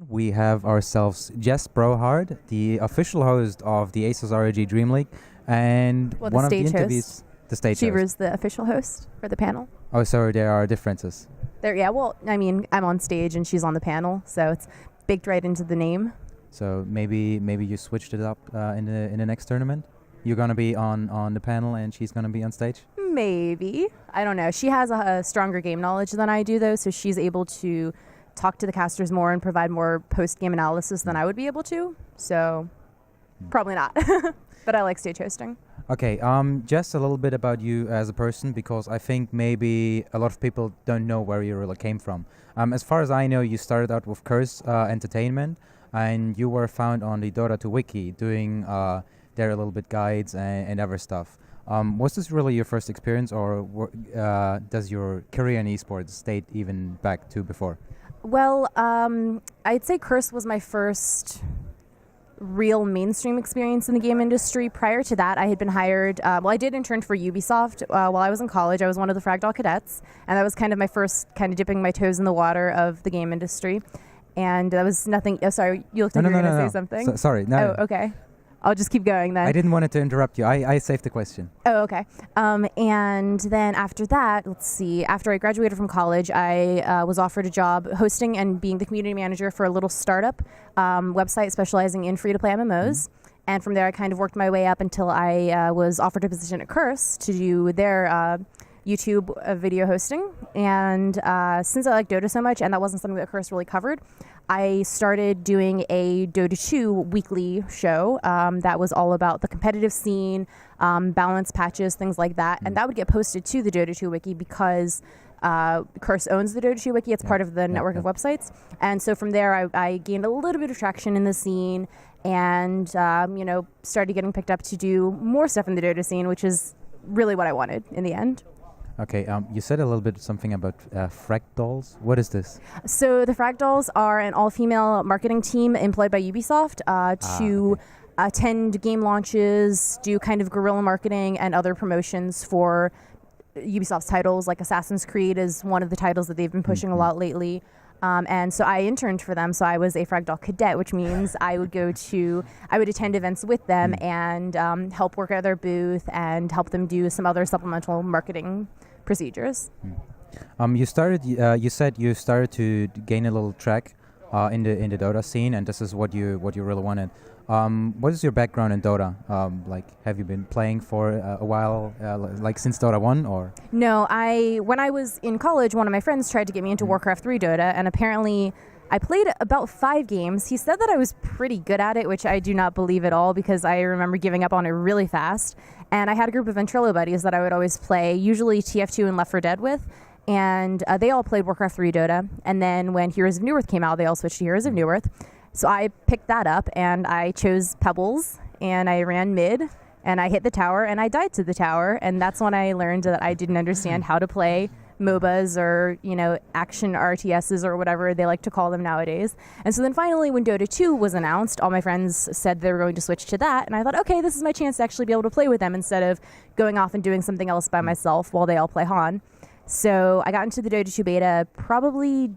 We have ourselves Jess Brohard, the official host of the Aces ROG DreamLeague, and Well, one of the stage interviews, host. the stage She host. was the official host for the panel. Oh, so there are differences. Well, I mean, I'm on stage and she's on the panel, so it's baked right into the name. So maybe you switched it up in the next tournament. You're gonna be on the panel and she's gonna be on stage. Maybe. I don't know. She has a stronger game knowledge than I do, though, so she's able to talk to the casters more and provide more post-game analysis than I would be able to. So probably not. But I like stage hosting. Okay, just a little bit about you as a person, because I think maybe a lot of people don't know where you really came from. As far as I know, you started out with Curse Entertainment, and you were found on the Dota 2 wiki doing their little bit guides and other stuff. Was this really your first experience, or does your career in esports date even back to before? Well, I'd say Curse was my first real mainstream experience in the game industry. Prior to that, I had been hired, I did intern for Ubisoft while I was in college. I was one of the Frag Doll cadets, and that was kind of my first kind of dipping my toes in the water of the game industry. And that was nothing. Oh, sorry, you looked like you were going to say something. Sorry, no. Oh, okay. I'll just keep going then. I didn't want it to interrupt you. I saved the question. Oh, okay. And then after that, let's see. After I graduated from college, I was offered a job hosting and being the community manager for a little startup website specializing in free-to-play MMOs. And from there, I kind of worked my way up until I was offered a position at Curse to do their YouTube video hosting. And since I like Dota so much, and that wasn't something that Curse really covered, I started doing a Dota 2 weekly show that was all about the competitive scene, balance patches, things like that. And that would get posted to the Dota 2 wiki because Curse owns the Dota 2 wiki. It's part of the network of websites. And so from there, I gained a little bit of traction in the scene and, started getting picked up to do more stuff in the Dota scene, which is really what I wanted in the end. Okay, you said a little bit something about Frag Dolls. What is this? So the Frag Dolls are an all-female marketing team employed by Ubisoft to attend game launches, do kind of guerrilla marketing and other promotions for Ubisoft's titles, like Assassin's Creed is one of the titles that they've been pushing a lot lately. And so I interned for them, so I was a Frag Doll cadet, which means I would attend events with them and help work at their booth and help them do some other supplemental marketing procedures. You said you started to gain a little track in the Dota scene, and this is what you really wanted. What is your background in Dota? Have you been playing for a while, like since Dota 1, or? No, when I was in college, one of my friends tried to get me into Warcraft 3 Dota, and apparently I played about 5 games. He said that I was pretty good at it, which I do not believe at all because I remember giving up on it really fast. And I had a group of Ventrilo buddies that I would always play, usually TF2 and Left 4 Dead with, and they all played Warcraft 3 Dota. And then when Heroes of Newerth came out, they all switched to Heroes of Newerth. So I picked that up and I chose Pebbles and I ran mid and I hit the tower and I died to the tower. And that's when I learned that I didn't understand how to play MOBAs or, action RTSs or whatever they like to call them nowadays. And so then finally when Dota 2 was announced, all my friends said they were going to switch to that. And I thought, okay, this is my chance to actually be able to play with them instead of going off and doing something else by myself while they all play Han. So I got into the Dota 2 beta probably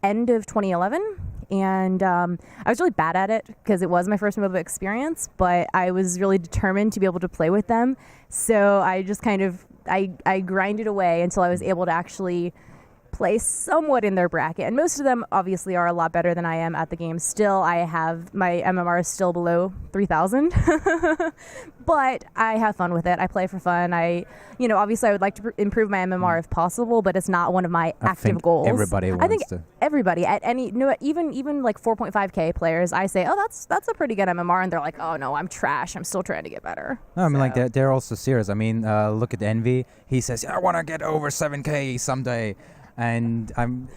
end of 2011. And I was really bad at it because it was my first MOBA experience, but I was really determined to be able to play with them. So I just I grinded away until I was able to actually play somewhat in their bracket. And most of them obviously are a lot better than I am at the game. Still, I have my MMR is still below 3,000, but I have fun with it. I play for fun. Obviously I would like to improve my MMR if possible, but it's not one of my active goals. Everybody wants to. Everybody at any, even like 4.5K players, I say, oh, that's a pretty good MMR. And they're like, oh no, I'm trash. I'm still trying to get better. No, I mean, they're also serious. I mean, look at Envy. He says, I want to get over 7K someday. And I want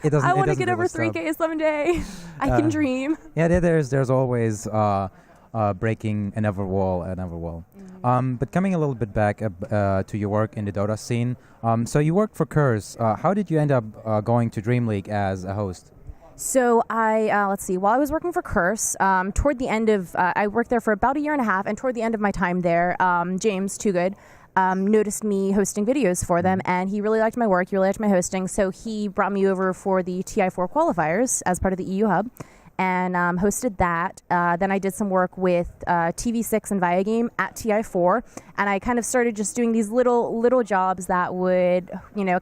to get over 3K someday. I can dream. Yeah, there's always breaking another wall. But coming a little bit back to your work in the Dota scene. So you worked for Curse. How did you end up going to DreamLeague as a host? So let's see, while I was working for Curse, toward the end of, I worked there for about a year and a half, and toward the end of my time there, James Too Good noticed me hosting videos for them, and he really liked my work, he really liked my hosting, so he brought me over for the TI4 qualifiers as part of the EU Hub. and hosted that. Then I did some work with TV6 and Viagame at TI4, and I kind of started just doing these little jobs that would,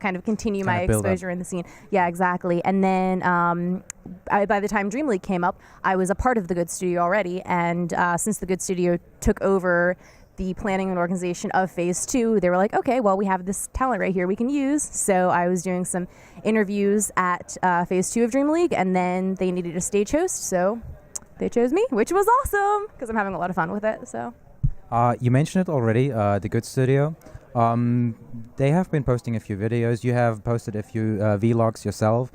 kind of continue my exposure in the scene. Yeah, exactly. And then by the time DreamLeague came up, I was a part of the Good Studio already, and since the Good Studio took over the planning and organization of Phase 2, they were like, okay, well, we have this talent right here we can use. So I was doing some interviews at Phase 2 of DreamLeague, and then they needed a stage host, so they chose me, which was awesome, because I'm having a lot of fun with it. So you mentioned it already, the Good Studio. They have been posting a few videos. You have posted a few vlogs yourself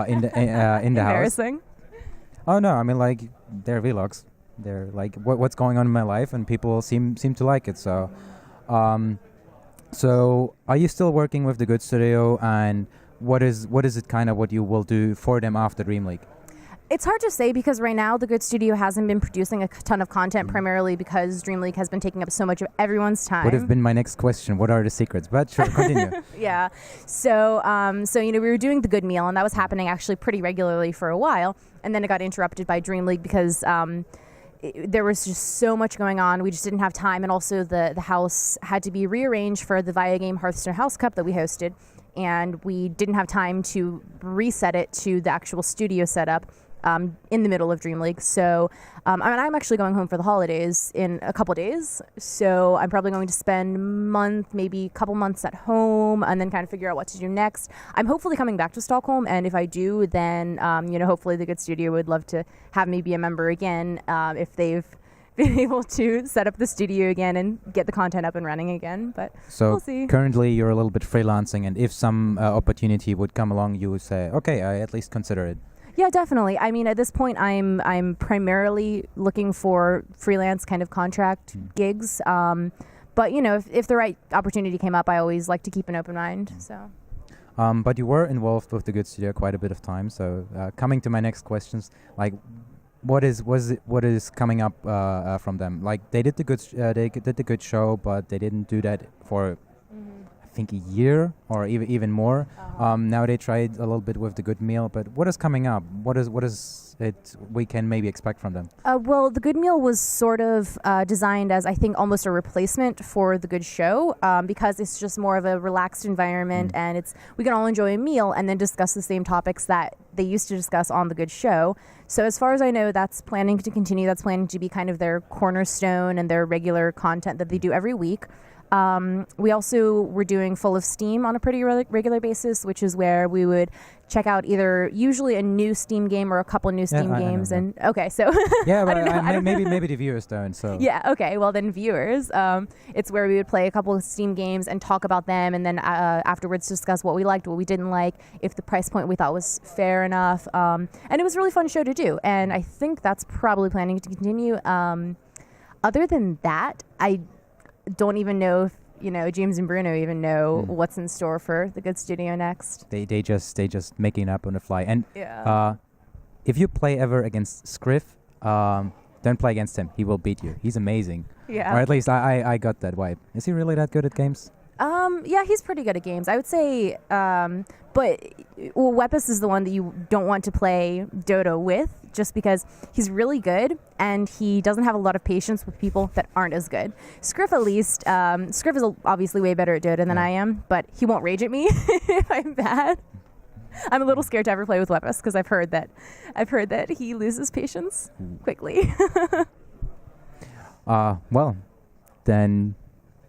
in the house. Embarrassing. Oh, no, I mean, like, they're vlogs. They're like what's going on in my life, and people seem to like it. So, so are you still working with the Good Studio, and what is it kind of what you will do for them after DreamLeague? It's hard to say because right now the Good Studio hasn't been producing a ton of content, primarily because DreamLeague has been taking up so much of everyone's time. Would have been my next question. What are the secrets? But sure, continue. Yeah. So, we were doing the Good Meal, and that was happening actually pretty regularly for a while, and then it got interrupted by DreamLeague because there was just so much going on. We just didn't have time, and also the house had to be rearranged for the Viagame Hearthstone House Cup that we hosted, and we didn't have time to reset it to the actual studio setup in the middle of DreamLeague. So I'm actually going home for the holidays in a couple days, so I'm probably going to spend maybe a couple months at home, and then kind of figure out what to do next. I'm hopefully coming back to Stockholm, and if I do, then hopefully the Good Studio would love to have me be a member again if they've been able to set up the studio again and get the content up and running again. But we'll see. Currently you're a little bit freelancing, and if some opportunity would come along, you would say, okay, I at least consider it. Yeah, definitely. I mean, at this point, I'm primarily looking for freelance kind of contract gigs. But if the right opportunity came up, I always like to keep an open mind. So. But you were involved with the Good Studio quite a bit of time. So coming to my next questions, like, what is coming up from them? Like, they did the good show, but they didn't do that for. I think a year or even more. Now they tried a little bit with the Good Meal, but what is coming up? What is it we can maybe expect from them? Well, the Good Meal was sort of designed as, I think, almost a replacement for the Good Show, because it's just more of a relaxed environment, and we can all enjoy a meal and then discuss the same topics that they used to discuss on the Good Show. So as far as I know, that's planning to continue. That's planning to be kind of their cornerstone and their regular content that they do every week. We also were doing Full of Steam on a pretty regular basis, which is where we would check out either usually a new Steam game or a couple new Steam games. And okay, so yeah, but maybe the viewers don't. So yeah, okay, well then viewers, it's where we would play a couple of Steam games and talk about them, and then afterwards discuss what we liked, what we didn't like, if the price point we thought was fair enough, and it was a really fun show to do, and I think that's probably planning to continue. Other than that, I don't even know if James and Bruno even know what's in store for the Good Studio next. They just making up on the fly. And if you play ever against Scriff, don't play against him. He will beat you. He's amazing. Yeah. Or at least I got that vibe. Is he really that good at games? Yeah, he's pretty good at games, I would say. But Weppas is the one that you don't want to play Dota with, just because he's really good and he doesn't have a lot of patience with people that aren't as good. Scriff, at least, Scriff is obviously way better at Dota than I am, but he won't rage at me if I'm bad. I'm a little scared to ever play with Weppas because I've heard that he loses patience quickly. Well, then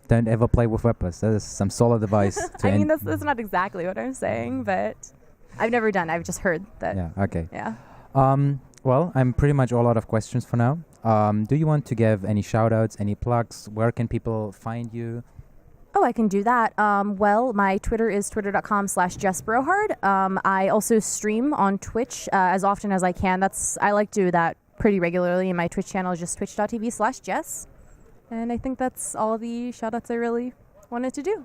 don't ever play with Weppas. That is some solid advice. I mean, that's not exactly what I'm saying, but I've never done it. I've just heard that. Yeah, okay. Yeah. Well, I'm pretty much all out of questions for now. Do you want to give any shout-outs, any plugs? Where can people find you? Oh, I can do that. Well, my Twitter is twitter.com/Jess Brohard. I also stream on Twitch as often as I can. I like to do that pretty regularly, and my Twitch channel is just twitch.tv/Jess. And I think that's all the shout-outs I really wanted to do.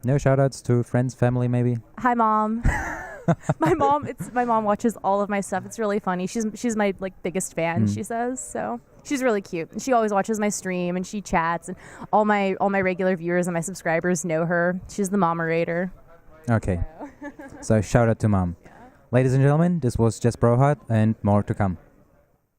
No shout-outs to friends, family, maybe? Hi, Mom. My mom watches all of my stuff. It's really funny. She's my biggest fan, she says. So she's really cute. She always watches my stream and she chats, and all my regular viewers and my subscribers know her. She's the momerator. Okay. So shout out to Mom. Yeah. Ladies and gentlemen, this was Jess Brohard, and more to come.